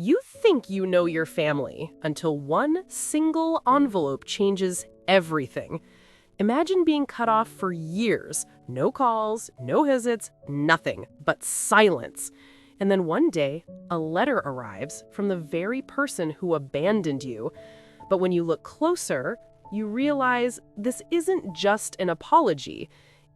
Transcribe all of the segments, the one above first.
You think you know your family until one single envelope changes everything. Imagine being cut off for years. No calls, no visits, nothing but silence. And then one day, a letter arrives from the very person who abandoned you. But when you look closer, you realize this isn't just an apology.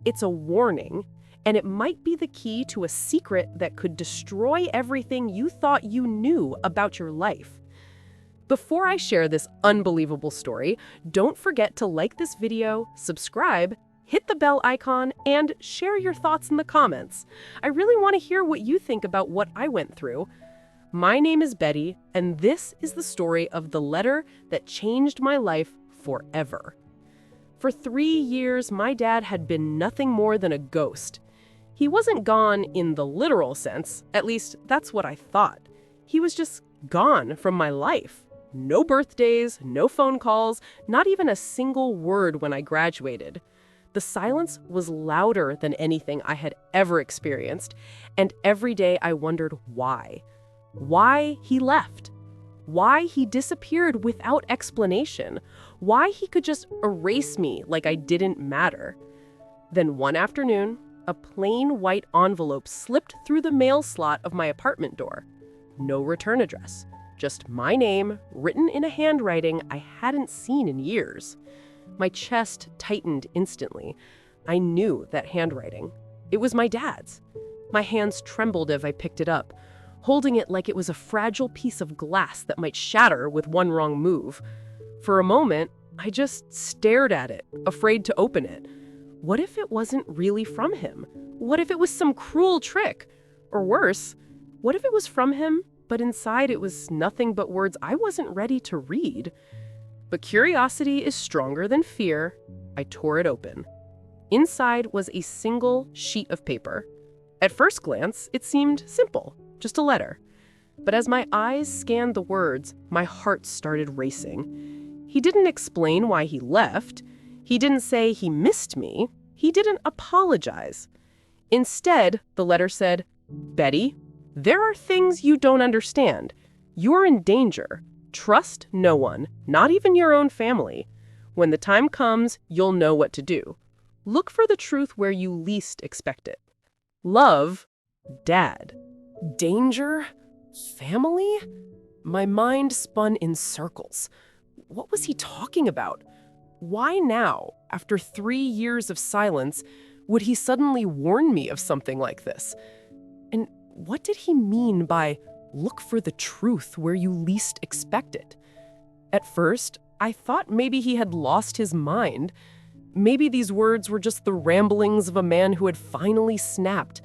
It's a warning. And it might be the key to a secret that could destroy everything you thought you knew about your life. Before I share this unbelievable story, don't forget to like this video, subscribe, hit the bell icon, and share your thoughts in the comments. I really want to hear what you think about what I went through. My name is Betty, and this is the story of the letter that changed my life forever. For 3 years, my dad had been nothing more than a ghost. He wasn't gone in the literal sense, at least that's what I thought. He was just gone from my life. No birthdays, no phone calls, not even a single word when I graduated. The silence was louder than anything I had ever experienced, and every day I wondered why. Why he left. Why he disappeared without explanation. Why he could just erase me like I didn't matter. Then one afternoon, a plain white envelope slipped through the mail slot of my apartment door. No return address, just my name written in a handwriting I hadn't seen in years. My chest tightened instantly. I knew that handwriting. It was my dad's. My hands trembled as I picked it up, holding it like it was a fragile piece of glass that might shatter with one wrong move. For a moment, I just stared at it, afraid to open it. What if it wasn't really from him? What if it was some cruel trick? Or worse, what if it was from him, but inside it was nothing but words I wasn't ready to read? But curiosity is stronger than fear. I tore it open. Inside was a single sheet of paper. At first glance, it seemed simple, just a letter. But as my eyes scanned the words, my heart started racing. He didn't explain why he left. He didn't say he missed me. He didn't apologize. Instead, the letter said, "Betty, there are things you don't understand. You're in danger. Trust no one, not even your own family. When the time comes, you'll know what to do. Look for the truth where you least expect it. Love, Dad." Danger? Family? My mind spun in circles. What was he talking about? Why now, after 3 years of silence, would he suddenly warn me of something like this? And what did he mean by look for the truth where you least expect it? At first, I thought maybe he had lost his mind. Maybe these words were just the ramblings of a man who had finally snapped.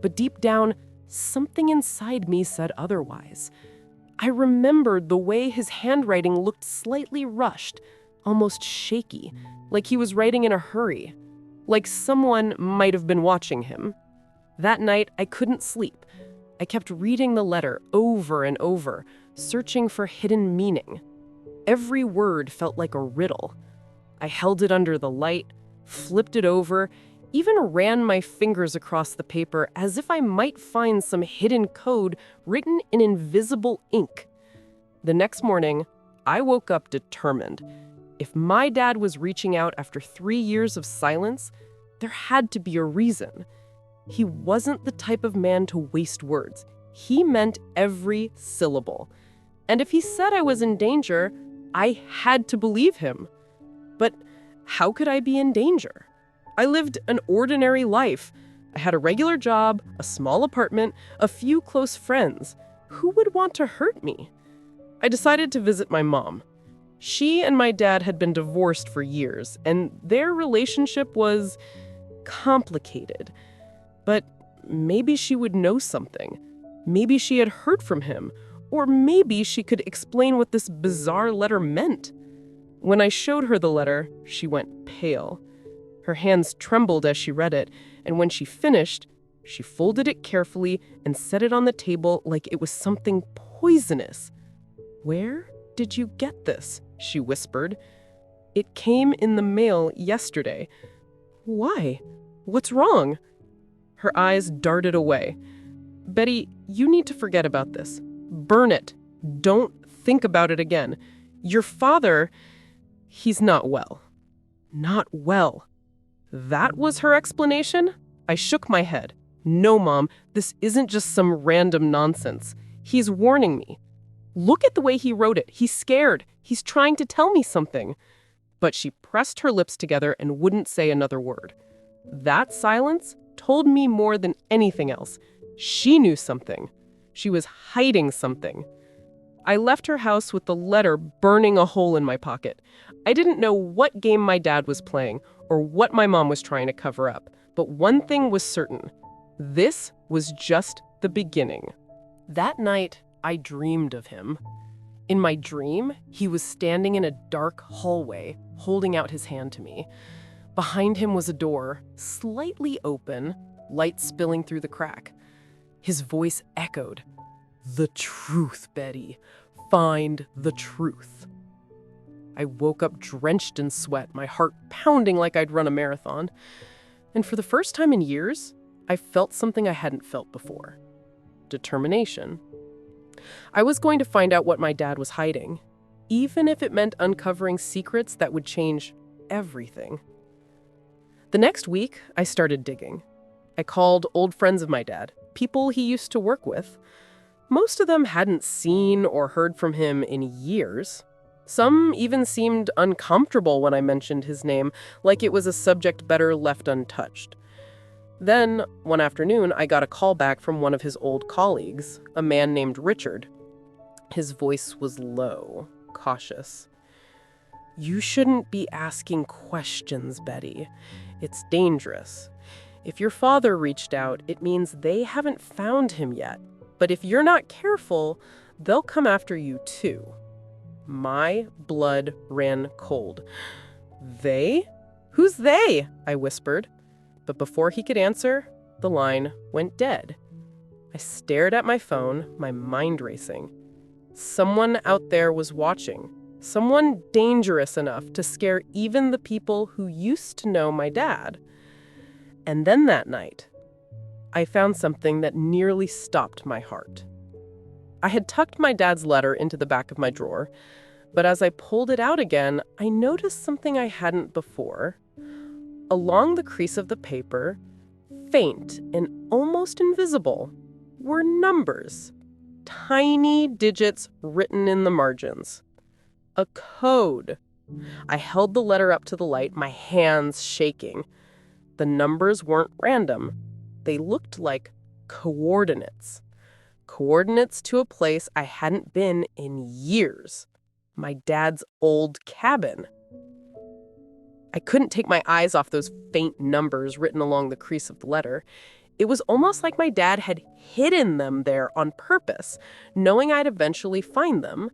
But deep down, something inside me said otherwise. I remembered the way his handwriting looked slightly rushed, almost shaky, like he was writing in a hurry, like someone might have been watching him. That night, I couldn't sleep. I kept reading the letter over and over, searching for hidden meaning. Every word felt like a riddle. I held it under the light, flipped it over, even ran my fingers across the paper as if I might find some hidden code written in invisible ink. The next morning, I woke up determined. If my dad was reaching out after 3 years of silence, there had to be a reason. He wasn't the type of man to waste words. He meant every syllable. And if he said I was in danger, I had to believe him. But how could I be in danger? I lived an ordinary life. I had a regular job, a small apartment, a few close friends. Who would want to hurt me? I decided to visit my mom. She and my dad had been divorced for years, and their relationship was complicated. But maybe she would know something. Maybe she had heard from him, or maybe she could explain what this bizarre letter meant. When I showed her the letter, she went pale. Her hands trembled as she read it, and when she finished, she folded it carefully and set it on the table like it was something poisonous. "Where did you get this?" she whispered. "It came in the mail yesterday." "Why? What's wrong?" Her eyes darted away. "Betty, you need to forget about this. Burn it. Don't think about it again. Your father, he's not well. Not well. That was her explanation? I shook my head. No, Mom, this isn't just some random nonsense. He's warning me. Look at the way he wrote it. He's scared. He's trying to tell me something. But she pressed her lips together and wouldn't say another word. That silence told me more than anything else. She knew something. She was hiding something. I left her house with the letter burning a hole in my pocket. I didn't know what game my dad was playing or what my mom was trying to cover up. But one thing was certain. This was just the beginning. That night, I dreamed of him. In my dream, he was standing in a dark hallway, holding out his hand to me. Behind him was a door, slightly open, light spilling through the crack. His voice echoed, "The truth, Betty. Find the truth." I woke up drenched in sweat, my heart pounding like I'd run a marathon. And for the first time in years, I felt something I hadn't felt before. Determination. I was going to find out what my dad was hiding, even if it meant uncovering secrets that would change everything. The next week, I started digging. I called old friends of my dad, people he used to work with. Most of them hadn't seen or heard from him in years. Some even seemed uncomfortable when I mentioned his name, like it was a subject better left untouched. Then, one afternoon, I got a call back from one of his old colleagues, a man named Richard. His voice was low, cautious. "You shouldn't be asking questions, Betty. It's dangerous. If your father reached out, it means they haven't found him yet. But if you're not careful, they'll come after you too." My blood ran cold. "They? Who's they?" I whispered. But before he could answer, the line went dead. I stared at my phone, my mind racing. Someone out there was watching. Someone dangerous enough to scare even the people who used to know my dad. And then that night, I found something that nearly stopped my heart. I had tucked my dad's letter into the back of my drawer, but as I pulled it out again, I noticed something I hadn't before. Along the crease of the paper, faint and almost invisible, were numbers. Tiny digits written in the margins. A code. I held the letter up to the light, my hands shaking. The numbers weren't random. They looked like coordinates. Coordinates to a place I hadn't been in years. My dad's old cabin. I couldn't take my eyes off those faint numbers written along the crease of the letter. It was almost like my dad had hidden them there on purpose, knowing I'd eventually find them.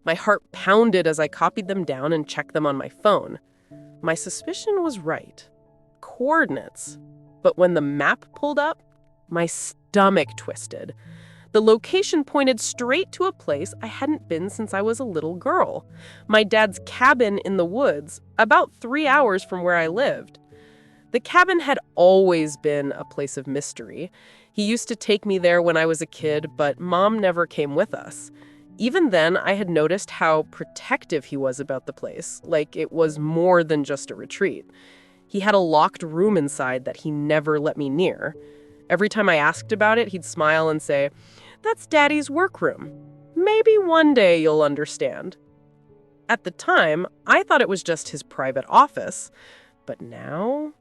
My heart pounded as I copied them down and checked them on my phone. My suspicion was right. Coordinates. But when the map pulled up, my stomach twisted. The location pointed straight to a place I hadn't been since I was a little girl. My dad's cabin in the woods, about 3 hours from where I lived. The cabin had always been a place of mystery. He used to take me there when I was a kid, but Mom never came with us. Even then, I had noticed how protective he was about the place, like it was more than just a retreat. He had a locked room inside that he never let me near. Every time I asked about it, he'd smile and say, "That's Daddy's workroom. Maybe one day you'll understand." At the time, I thought it was just his private office. But now,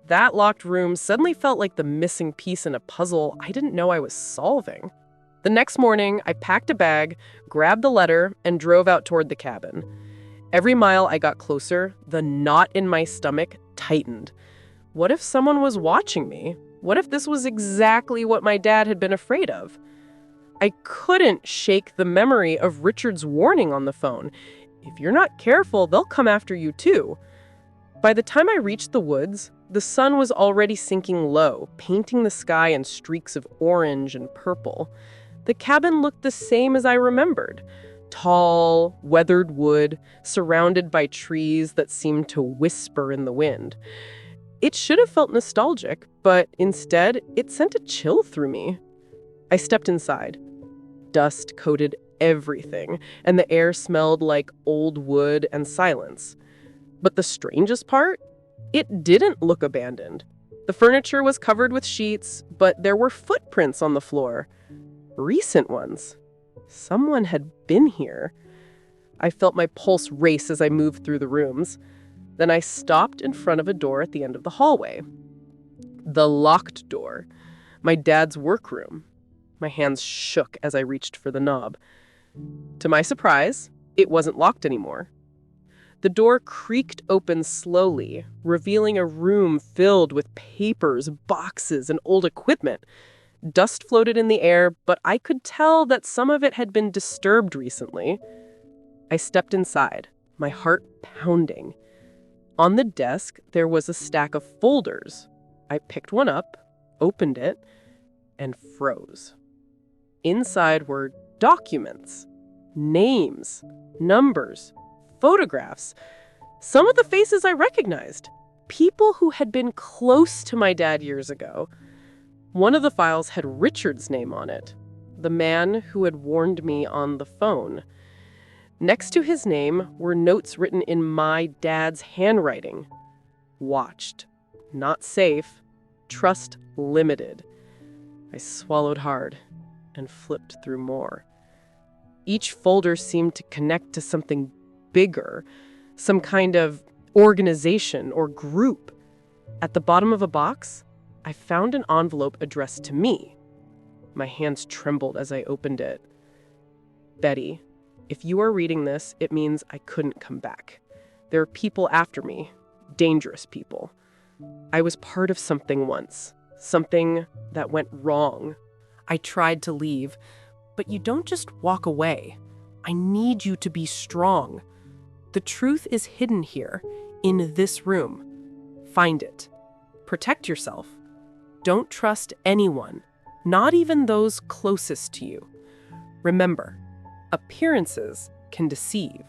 that locked room suddenly felt like the missing piece in a puzzle I didn't know I was solving. The next morning, I packed a bag, grabbed the letter, and drove out toward the cabin. Every mile I got closer, the knot in my stomach tightened. What if someone was watching me? What if this was exactly what my dad had been afraid of? I couldn't shake the memory of Richard's warning on the phone. If you're not careful, they'll come after you too. By the time I reached the woods, the sun was already sinking low, painting the sky in streaks of orange and purple. The cabin looked the same as I remembered. Tall, weathered wood, surrounded by trees that seemed to whisper in the wind. It should have felt nostalgic, but instead, it sent a chill through me. I stepped inside. Dust coated everything, and the air smelled like old wood and silence. But the strangest part? It didn't look abandoned. The furniture was covered with sheets, but there were footprints on the floor. Recent ones. Someone had been here. I felt my pulse race as I moved through the rooms. Then I stopped in front of a door at the end of the hallway. The locked door. My dad's workroom. My hands shook as I reached for the knob. To my surprise, it wasn't locked anymore. The door creaked open slowly, revealing a room filled with papers, boxes, and old equipment. Dust floated in the air, but I could tell that some of it had been disturbed recently. I stepped inside, my heart pounding. On the desk, there was a stack of folders. I picked one up, opened it, and froze. Inside were documents, names, numbers, photographs. Some of the faces I recognized. People who had been close to my dad years ago. One of the files had Richard's name on it, the man who had warned me on the phone. Next to his name were notes written in my dad's handwriting. Watched. Not safe. Trust limited. I swallowed hard and flipped through more. Each folder seemed to connect to something bigger, some kind of organization or group. At the bottom of a box, I found an envelope addressed to me. My hands trembled as I opened it. Betty, if you are reading this, it means I couldn't come back. There are people after me, dangerous people. I was part of something once, something that went wrong. I tried to leave, but you don't just walk away. I need you to be strong. The truth is hidden here, in this room. Find it. Protect yourself. Don't trust anyone, not even those closest to you. Remember, appearances can deceive.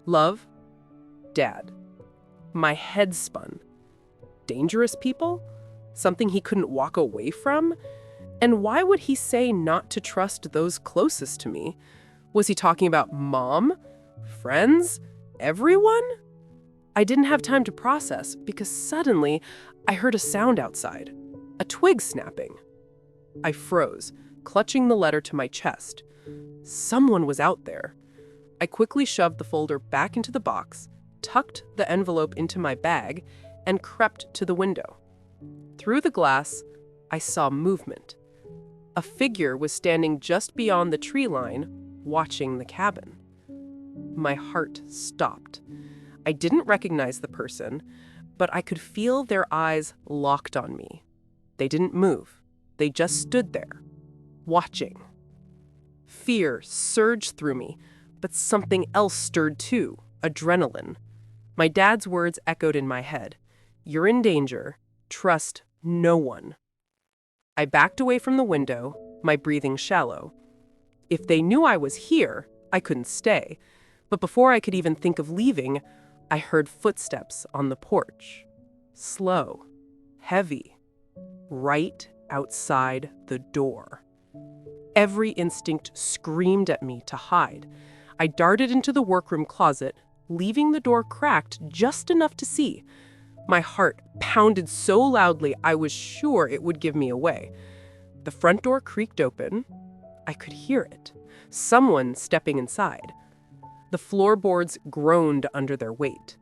Love, Dad. My head spun. Dangerous people? Something he couldn't walk away from? And why would he say not to trust those closest to me? Was he talking about Mom? Friends? Everyone? I didn't have time to process because suddenly I heard a sound outside. A twig snapping. I froze, clutching the letter to my chest. Someone was out there. I quickly shoved the folder back into the box, tucked the envelope into my bag, and crept to the window. Through the glass, I saw movement. A figure was standing just beyond the tree line, watching the cabin. My heart stopped. I didn't recognize the person, but I could feel their eyes locked on me. They didn't move. They just stood there, watching. Fear surged through me, but something else stirred too, adrenaline. My dad's words echoed in my head. You're in danger. Trust no one. I backed away from the window, my breathing shallow. If they knew I was here, I couldn't stay. But before I could even think of leaving, I heard footsteps on the porch. Slow, heavy, right outside the door. Every instinct screamed at me to hide. I darted into the workroom closet, leaving the door cracked just enough to see. My heart pounded so loudly I was sure it would give me away. The front door creaked open. I could hear it. Someone stepping inside. The floorboards groaned under their weight.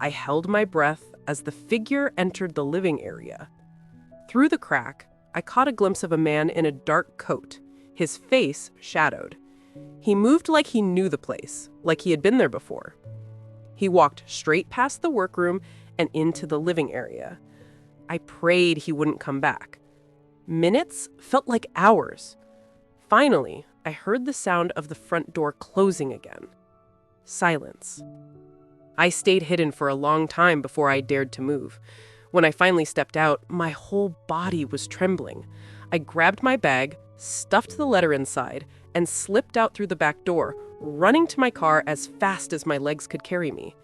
I held my breath as the figure entered the living area. Through the crack, I caught a glimpse of a man in a dark coat, his face shadowed. He moved like he knew the place, like he had been there before. He walked straight past the workroom and into the living area. I prayed he wouldn't come back. Minutes felt like hours. Finally, I heard the sound of the front door closing again. Silence. I stayed hidden for a long time before I dared to move. When I finally stepped out, my whole body was trembling. I grabbed my bag, stuffed the letter inside, and slipped out through the back door, running to my car as fast as my legs could carry me.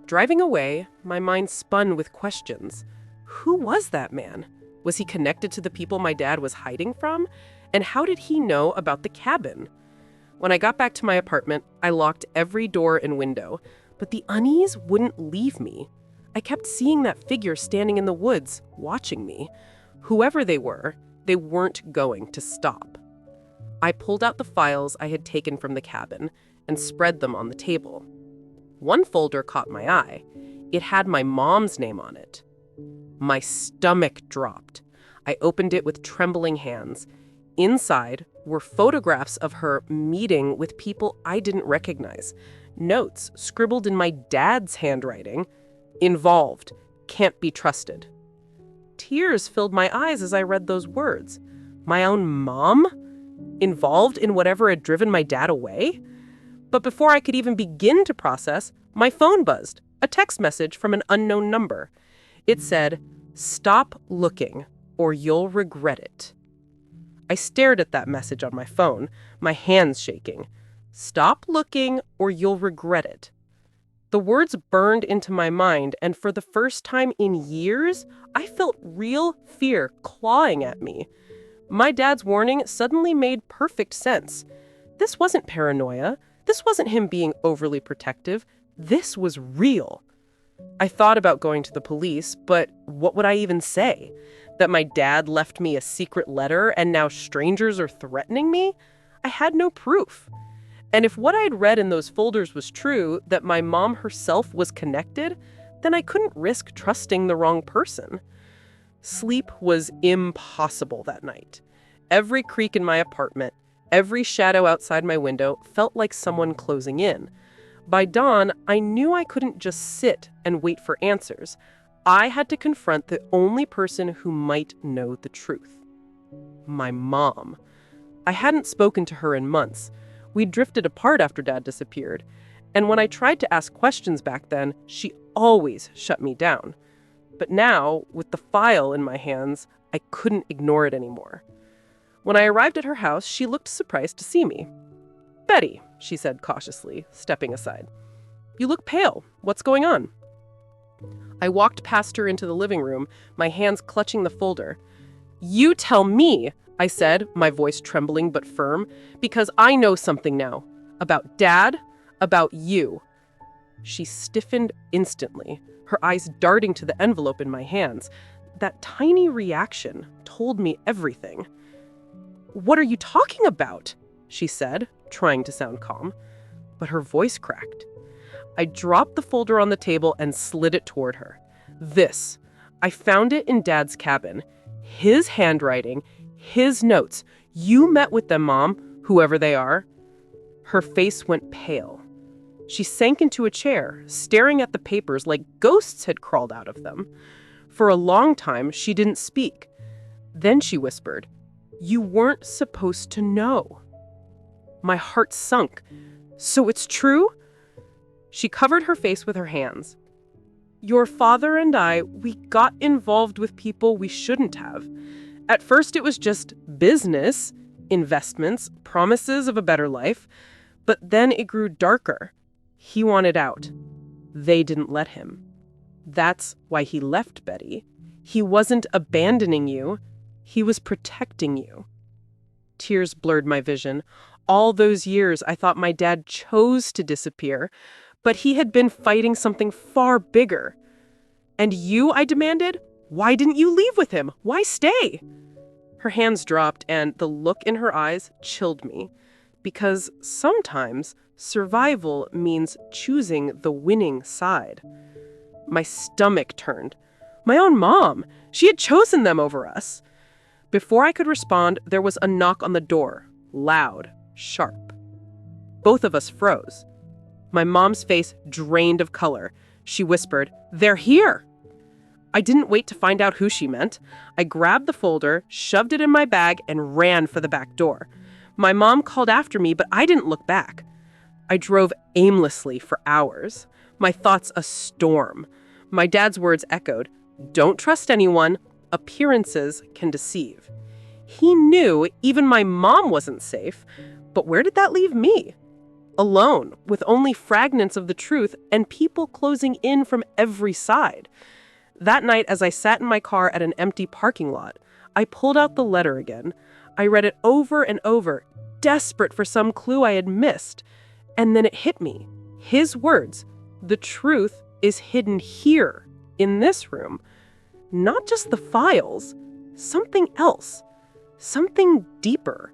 Driving away, my mind spun with questions. Who was that man? Was he connected to the people my dad was hiding from? And how did he know about the cabin? When I got back to my apartment, I locked every door and window, but the unease wouldn't leave me. I kept seeing that figure standing in the woods, watching me. Whoever they weren't going to stop. I pulled out the files I had taken from the cabin and spread them on the table. One folder caught my eye. It had my mom's name on it. My stomach dropped. I opened it with trembling hands. Inside were photographs of her meeting with people I didn't recognize. Notes scribbled in my dad's handwriting. Involved. Can't be trusted. Tears filled my eyes as I read those words. My own mom? Involved in whatever had driven my dad away? But before I could even begin to process, my phone buzzed. A text message from an unknown number. It said, "Stop looking, or you'll regret it." I stared at that message on my phone, my hands shaking. Stop looking, or you'll regret it. The words burned into my mind, and for the first time in years, I felt real fear clawing at me. My dad's warning suddenly made perfect sense. This wasn't paranoia. This wasn't him being overly protective. This was real. I thought about going to the police, but what would I even say? That my dad left me a secret letter and now strangers are threatening me? I had no proof. And if what I'd read in those folders was true, that my mom herself was connected, then I couldn't risk trusting the wrong person. Sleep was impossible that night. Every creak in my apartment, every shadow outside my window felt like someone closing in. By dawn, I knew I couldn't just sit and wait for answers. I had to confront the only person who might know the truth. My mom. I hadn't spoken to her in months. We drifted apart after Dad disappeared. And when I tried to ask questions back then, she always shut me down. But now, with the file in my hands, I couldn't ignore it anymore. When I arrived at her house, she looked surprised to see me. "Betty," she said cautiously, stepping aside. "You look pale. What's going on?" I walked past her into the living room, my hands clutching the folder. "You tell me," I said, my voice trembling but firm, "because I know something now. About Dad, about you." She stiffened instantly, her eyes darting to the envelope in my hands. That tiny reaction told me everything. "What are you talking about?" she said, trying to sound calm. But her voice cracked. I dropped the folder on the table and slid it toward her. "This. I found it in Dad's cabin. His handwriting, his notes. You met with them, Mom, whoever they are." Her face went pale. She sank into a chair, staring at the papers like ghosts had crawled out of them. For a long time, she didn't speak. Then she whispered, "You weren't supposed to know." My heart sunk. "So it's true?" She covered her face with her hands. "Your father and we got involved with people we shouldn't have. At first it was just business, investments, promises of a better life. But then it grew darker. He wanted out. They didn't let him. That's why he left, Betty. He wasn't abandoning you. He was protecting you." Tears blurred my vision. All those years, I thought my dad chose to disappear, but he had been fighting something far bigger. "And you," I demanded, "why didn't you leave with him? Why stay?" Her hands dropped, and the look in her eyes chilled me. Because sometimes survival means choosing the winning side. My stomach turned. My own mom. She had chosen them over us. Before I could respond, there was a knock on the door. Loud, sharp. Both of us froze. My mom's face drained of color. She whispered, "They're here!" I didn't wait to find out who she meant. I grabbed the folder, shoved it in my bag, and ran for the back door. My mom called after me, but I didn't look back. I drove aimlessly for hours, my thoughts a storm. My dad's words echoed, "Don't trust anyone. Appearances can deceive." He knew even my mom wasn't safe, but where did that leave me? Alone, with only fragments of the truth and people closing in from every side. That night, as I sat in my car at an empty parking lot, I pulled out the letter again. I read it over and over, desperate for some clue I had missed. And then it hit me. His words. The truth is hidden here, in this room. Not just the files. Something else. Something deeper.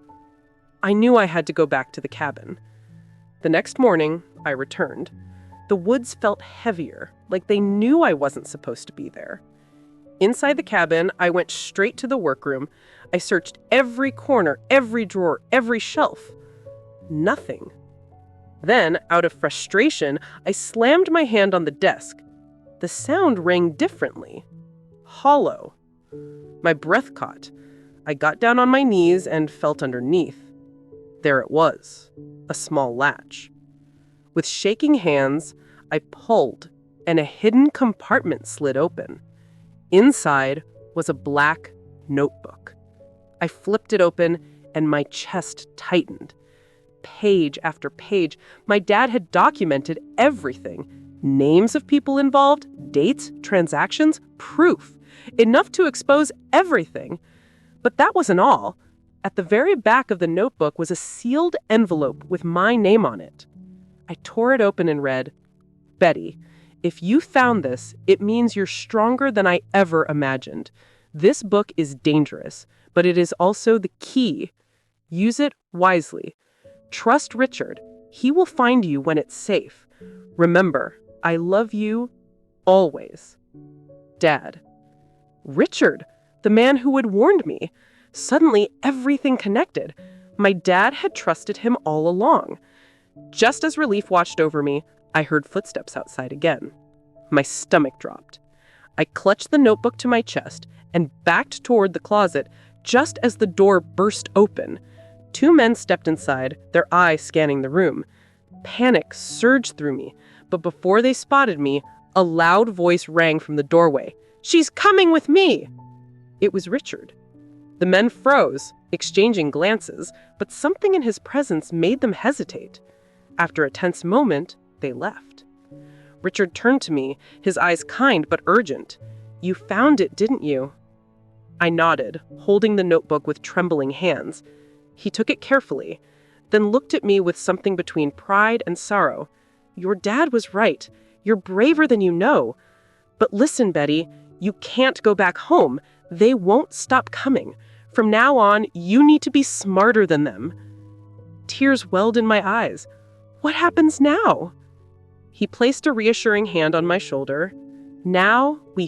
I knew I had to go back to the cabin. The next morning, I returned. The woods felt heavier, like they knew I wasn't supposed to be there. Inside the cabin, I went straight to the workroom. I searched every corner, every drawer, every shelf. Nothing. Then, out of frustration, I slammed my hand on the desk. The sound rang differently. Hollow. My breath caught. I got down on my knees and felt underneath. There it was, a small latch. With shaking hands, I pulled, and a hidden compartment slid open. Inside was a black notebook. I flipped it open, and my chest tightened. Page after page, my dad had documented everything. Names of people involved, dates, transactions, proof. Enough to expose everything. But that wasn't all. At the very back of the notebook was a sealed envelope with my name on it. I tore it open and read, "Betty, if you found this, it means you're stronger than I ever imagined. This book is dangerous, but it is also the key. Use it wisely. Trust Richard. He will find you when it's safe. Remember, I love you always. Dad." Richard, the man who had warned me. Suddenly, everything connected. My dad had trusted him all along. Just as relief watched over me, I heard footsteps outside again. My stomach dropped. I clutched the notebook to my chest and backed toward the closet just as the door burst open. Two men stepped inside, their eyes scanning the room. Panic surged through me, but before they spotted me, a loud voice rang from the doorway. "She's coming with me!" It was Richard. The men froze, exchanging glances, but something in his presence made them hesitate. After a tense moment, they left. Richard turned to me, his eyes kind but urgent. "You found it, didn't you?" I nodded, holding the notebook with trembling hands. He took it carefully, then looked at me with something between pride and sorrow. "Your dad was right. You're braver than you know. But listen, Betty, you can't go back home. They won't stop coming. From now on, you need to be smarter than them." Tears welled in my eyes. What happens now? He placed a reassuring hand on my shoulder. "Now we